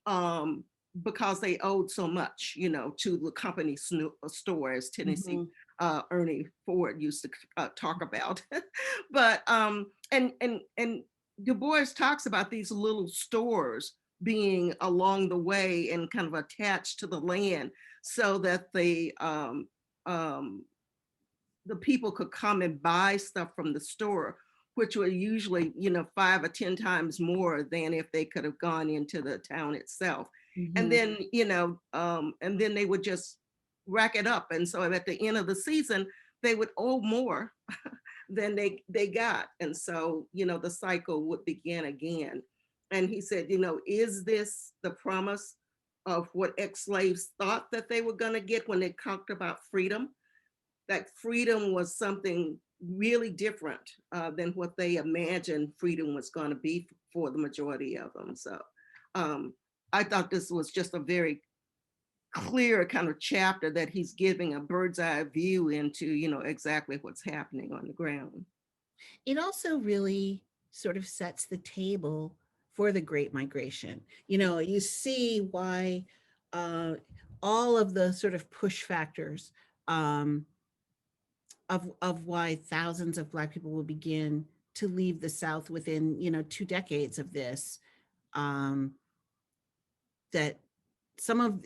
um, because they owed so much, you know, to the company store, as Tennessee Mhm. Ernie Ford used to talk about. But and Du Bois talks about these little stores being along the way and kind of attached to the land, so that um, the people could come and buy stuff from the store, which were usually, you know, 5 or 10 times more than if they could have gone into the town itself. And Mhm. then, you know, and then they would just rack it up. And so at the end of the season, they would owe more than they got. And so, you know, the cycle would begin again. And he said, you know, is this the promise of what ex-slaves thought that they were going to get when they talked about freedom? That freedom was something really different than what they imagined freedom was going to be for the majority of them. So um, I thought this was just a very clear kind of chapter that he's giving a bird's eye view into, you know, exactly what's happening on the ground. It also really sort of sets the table for the Great Migration. You know, you see why uh, all of the sort of push factors um, of why thousands of Black people will begin to leave the South within, 2 decades of this. Um, that some of,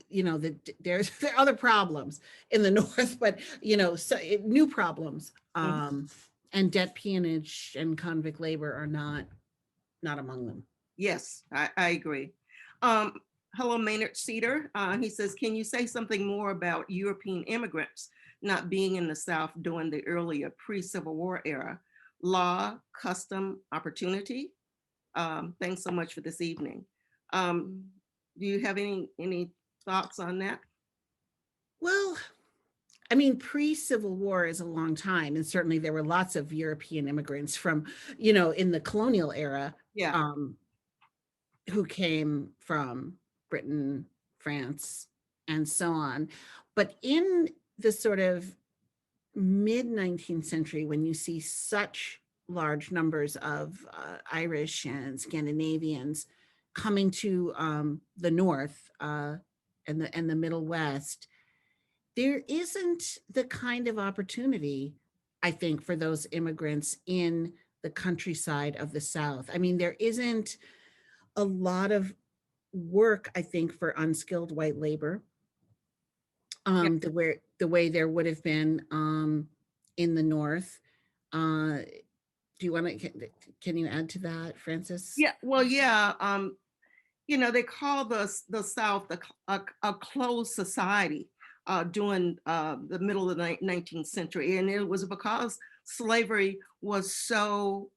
there are other problems in the North, but new problems, Mhm. and debt peonage and convict labor are not among them. Yes, I agree. Um, hello, Maynard Cedar. He says, can you say something more about European immigrants not being in the South during the earlier pre-Civil War era? Law, custom, opportunity? Thanks so much for this evening. Um, do you have any thoughts on that? Well, I mean, pre-Civil War is a long time, and certainly there were lots of European immigrants from, in the colonial era, Yeah. um, who came from Britain, France, and so on. But in the sort of mid 19th century, when you see such large numbers of Irish and Scandinavians coming to the North and the Middle West, there isn't the kind of opportunity, I think, for those immigrants in the countryside of the South. I mean, there isn't a lot of work, I think, for unskilled white labor, Yeah. the way there would have been in the North. Do you want to, can you add to that, Francis? Yeah. Well, yeah. You know, they call the South a closed society during the middle of the 19th century. And it was because slavery was so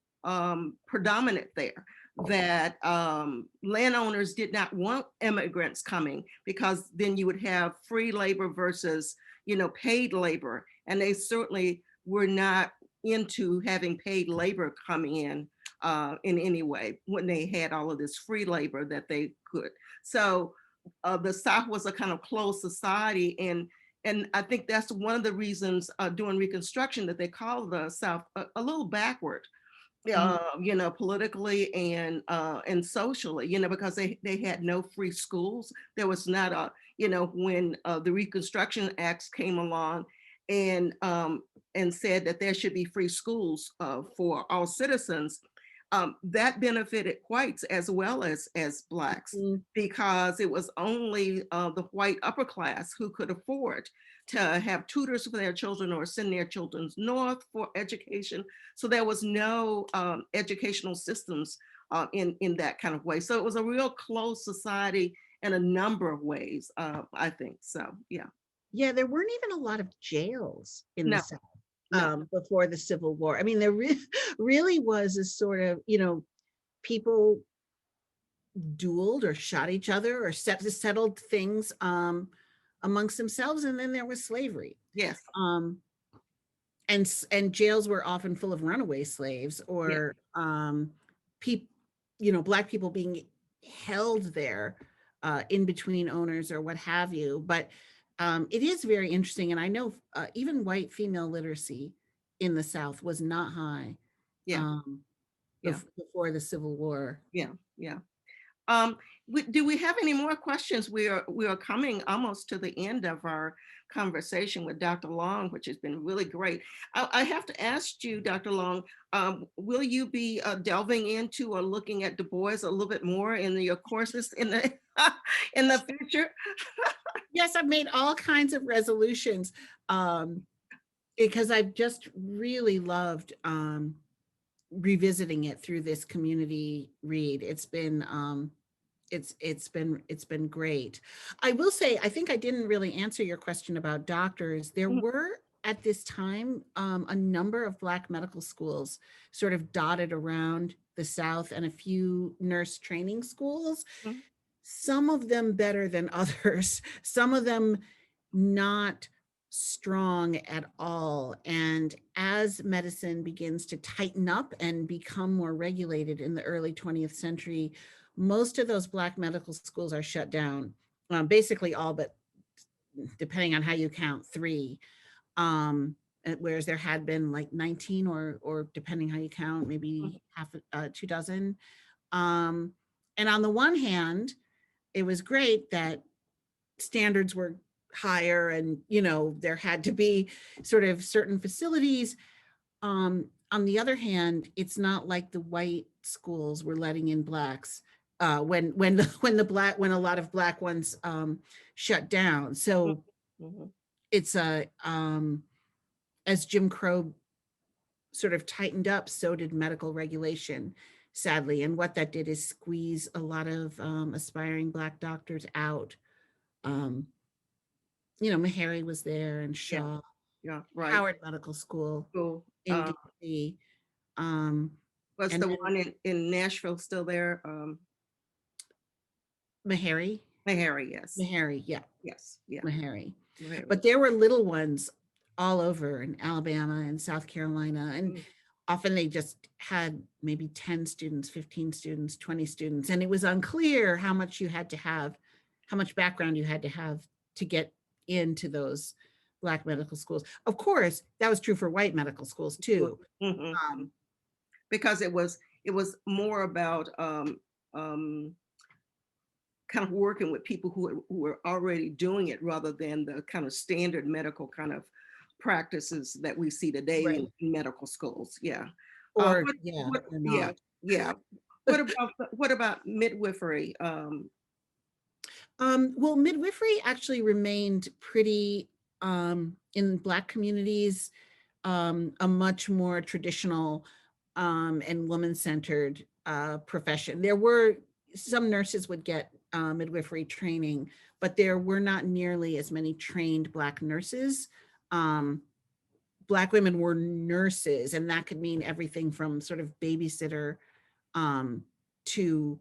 predominant there that landowners did not want immigrants coming, because then you would have free labor versus, you know, paid labor. And they certainly were not into having paid labor coming in any way when they had all of this free labor that they could. So the South was a kind of closed society, and I think that's one of the reasons during Reconstruction that they call the South a little backward, you know, politically and socially, you know, because they had no free schools. There was not a, you know, when the Reconstruction Acts came along and said that there should be free schools for all citizens, that benefited whites as well as blacks, because it was only the white upper class who could afford to have tutors for their children or send their children north for education. So there was no educational systems in that kind of way. So it was a real closed society in a number of ways, I think. So, yeah. Yeah, there weren't even a lot of jails in the No, South no. before the Civil War. I mean, there really was a sort of, you know, people dueled or shot each other or settled things amongst themselves, and then there was slavery. Yes. And jails were often full of runaway slaves Yeah. or people, you know, Black people being held there in between owners or what have you. But it is very interesting, and I know even white female literacy in the South was not high Yeah. Yeah. before the Civil War. Yeah. Yeah. Do we have any more questions? We are coming almost to the end of our conversation with Dr. Long, which has been really great. I have to ask you, Dr. Long, will you be delving into or looking at Du Bois a little bit more in your courses in the in the future? Yes, I've made all kinds of resolutions because I've just really loved revisiting it through this community read. It's been great. I will say, I think I didn't really answer your question about doctors. There were at this time a number of Black medical schools sort of dotted around the South, and a few nurse training schools. Mhm. Some of them better than others, some of them not strong at all. And as medicine begins to tighten up and become more regulated in the early 20th century, most of those Black medical schools are shut down, basically all but, depending on how you count, 3. Whereas there had been like 19 or depending how you count, maybe half 2 dozen. And on the one hand, it was great that standards were higher and, you know, there had to be sort of certain facilities. On the other hand, it's not like the white schools were letting in Blacks when a lot of Black ones shut down. So it's as Jim Crow sort of tightened up, so did medical regulation, sadly. And what that did is squeeze a lot of aspiring Black doctors out. You know, Meharry was there, and Shaw, Right. Howard Medical School Cool. in DC. Was and the then one in Nashville still there? Meharry, Meharry, yes. yeah, Yes. Yeah. Meharry. Meharry. But there were little ones all over in Alabama and South Carolina, and often they just had maybe 10 students, 15 students, 20 students, and it was unclear how much you had to have how much background you had to have to get into those Black medical schools. Of course, that was true for white medical schools too. Mhm. Um, Because it was more about kind of working with people who are already doing it rather than the kind of standard medical kind of practices that we see today right. in medical schools. Yeah. Or What, yeah, or yeah, not. yeah. What about midwifery? Well, midwifery actually remained pretty in Black communities, a much more traditional and woman-centered profession. There were some nurses would get midwifery training, but there were not nearly as many trained Black nurses. Um, Black women were nurses, and that could mean everything from sort of babysitter um, to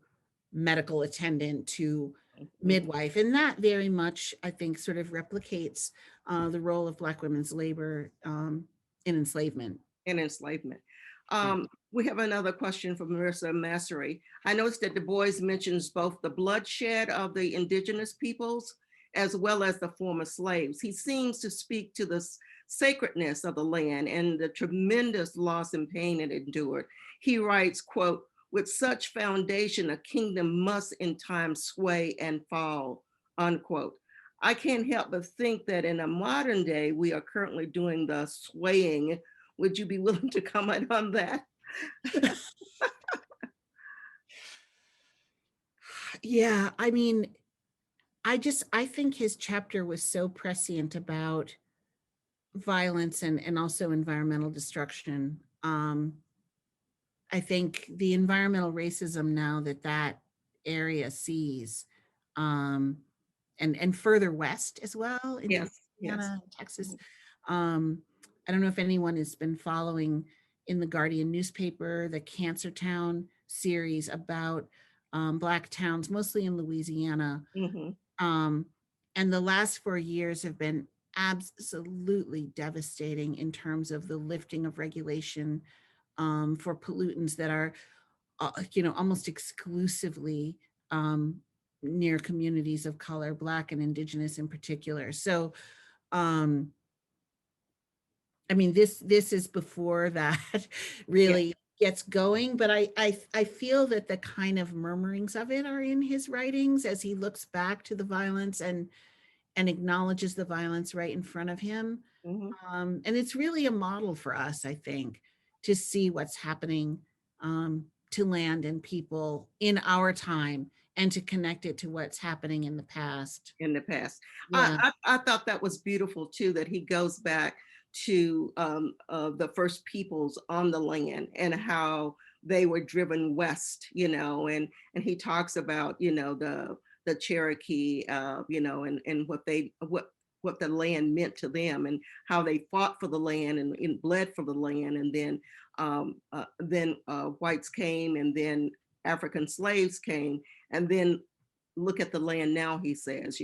medical attendant to Mhm. midwife. And that very much, I think, sort of replicates the role of Black women's labor in enslavement. And enslavement. Yeah. We have another question from Marissa Massery. I noticed that Du Bois mentions both the bloodshed of the indigenous peoples as well as the former slaves. He seems to speak to the sacredness of the land and the tremendous loss and pain it endured. He writes, quote, with such foundation, a kingdom must in time sway and fall, unquote. I can't help but think that in a modern day, we are currently doing the swaying. Would you be willing to comment on that? Yeah, I mean, I think his chapter was so prescient about violence and also environmental destruction. I think the environmental racism now that area sees, um, and further west as well into Yes, yes. Louisiana, Texas. Um, I don't know if anyone has been following in the Guardian newspaper, the Cancer Town series about Black towns, mostly in Louisiana. Mhm. Um, and the last 4 years have been absolutely devastating in terms of the lifting of regulation for pollutants that are, almost exclusively um, near communities of color, Black and Indigenous in particular. So, um, I mean, this is before that Yeah, really gets going, but I feel that the kind of murmurings of it are in his writings as he looks back to the violence and acknowledges the violence right in front of him. mhm. And it's really a model for us, I think, to see what's happening to land and people in our time and to connect it to what's happening in the past. In the past. Yeah. I thought that was beautiful too, that he goes back to the first peoples on the land and how they were driven west, and he talks about, the Cherokee, and what the land meant to them and how they fought for the land and bled for the land. And then whites came, and then African slaves came, and then look at the land now, he says,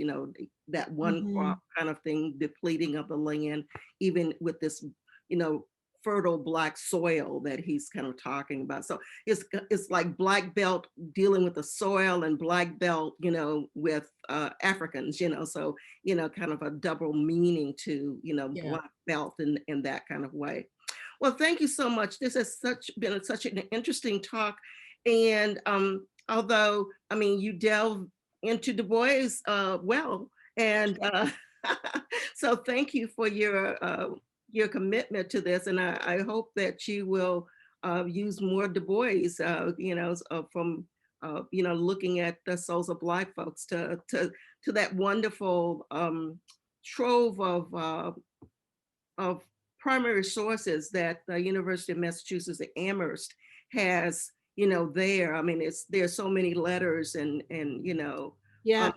that one Mhm. crop kind of thing, depleting of the land, even with this, you know, fertile Black soil that he's kind of talking about. So it's like Black belt dealing with the soil, and Black belt, with Africans, so, kind of a double meaning to, Yeah. Black belt in that kind of way. Well, thank you so much. This has been such an interesting talk. And although, I mean, you delve into Du Bois well, and so thank you for your commitment to this. And I hope that you will use more Du Bois, from looking at the souls of Black folks to that wonderful trove of primary sources that the University of Massachusetts at Amherst has, there. I mean, there's so many letters and Yeah, um,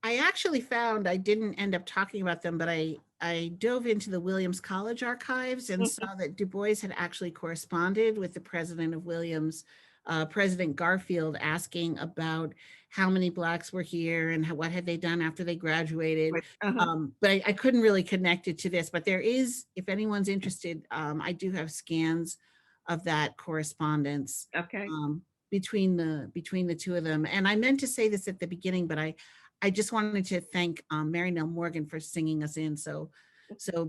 I actually found, I didn't end up talking about them, but I dove into the Williams College archives and saw that Du Bois had actually corresponded with the president of Williams, President Garfield, asking about how many Blacks were here and what had they done after they graduated. uh-huh, But I couldn't really connect it to this. But there is, if anyone's interested, I do have scans of that correspondence okay. between the two of them. And I meant to say this at the beginning, but I just wanted to thank Mary Nell Morgan for singing us in so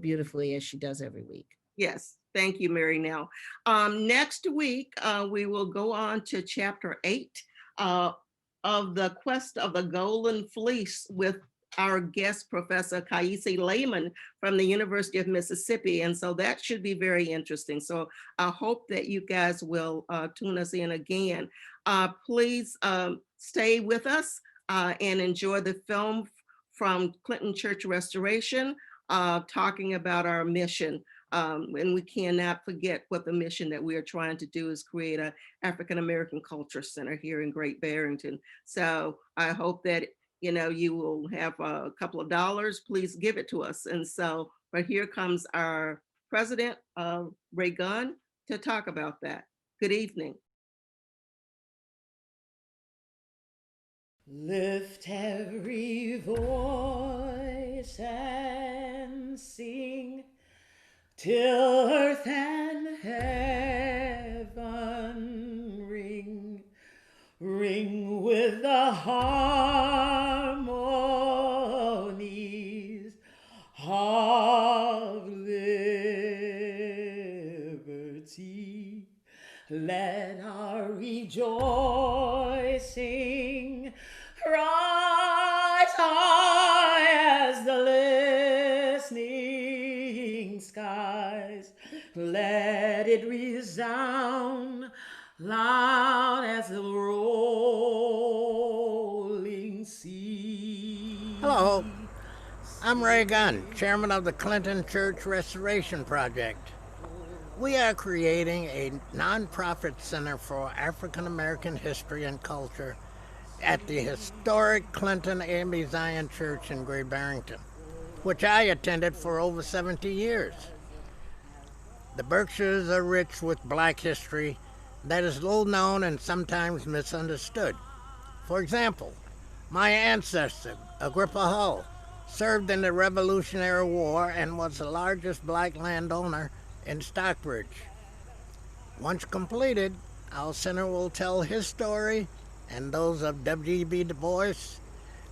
beautifully as she does every week. Yes, thank you, Mary Nell. Next week, we will go on to chapter 8 of the Quest of the Golden Fleece with our guest, Professor Kaisi Lehman from the University of Mississippi. And so that should be very interesting. So I hope that you guys will tune us in again. Please stay with us and enjoy the film from Clinton Church Restoration, talking about our mission. And we cannot forget what the mission that we are trying to do is create an African American Culture Center here in Great Barrington. So I hope that you will have a couple of dollars, please give it to us. And so, but here comes our president, Ray Gunn, to talk about that. Good evening. Lift every voice and sing till earth and heaven ring with the harmonies of liberty. Let our rejoicing rise high as the listening skies. Let it resound loud as the rolling sea. Hello, I'm Ray Gunn, chairman of the Clinton Church Restoration Project. We are creating a nonprofit center for African American history and culture at the historic Clinton AME Zion Church in Great Barrington, which I attended for over 70 years. The Berkshires are rich with Black history that is little known and sometimes misunderstood. For example, my ancestor, Agrippa Hull, served in the Revolutionary War and was the largest Black landowner in Stockbridge. Once completed, our center will tell his story and those of W.E.B. Du Bois,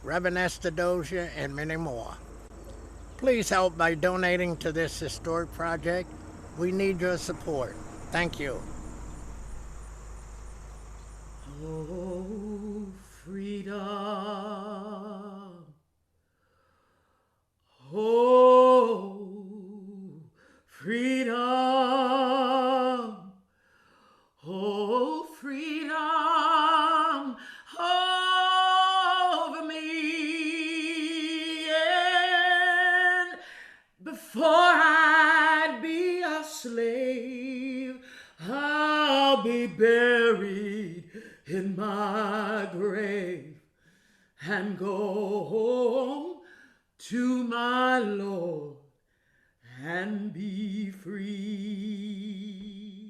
Reverend Esther Dozier, and many more. Please help by donating to this historic project. We need your support. Thank you. Oh, freedom. Oh, freedom. Oh, freedom over me. And before I'd be a slave, I'll be buried in my grave and go home to my Lord and be free.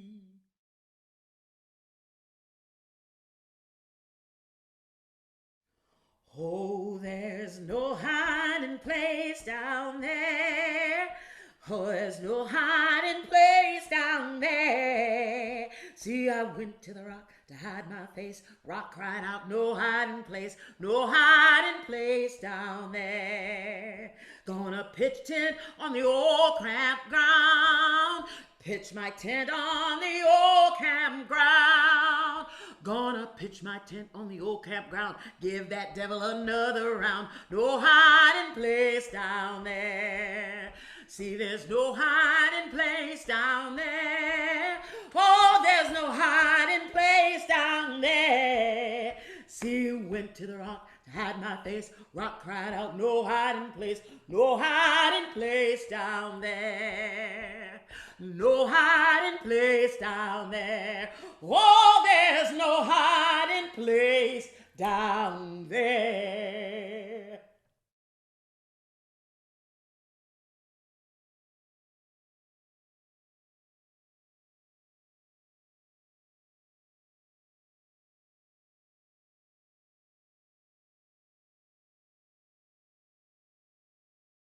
Oh, there's no hiding place down there. Oh, there's no hiding place down there. See, I went to the rock to hide my face. Rock cried out, no hiding place down there. Gonna pitch tent on the old campground. Pitch my tent on the old campground. Gonna pitch my tent on the old campground. Give that devil another round. No hiding place down there. See, there's no hiding place down there. Oh, there's no hiding place down there. See, went to the rock to hide my face. Rock cried out, no hiding place down there. No hiding place down there. Oh, there's no hiding place down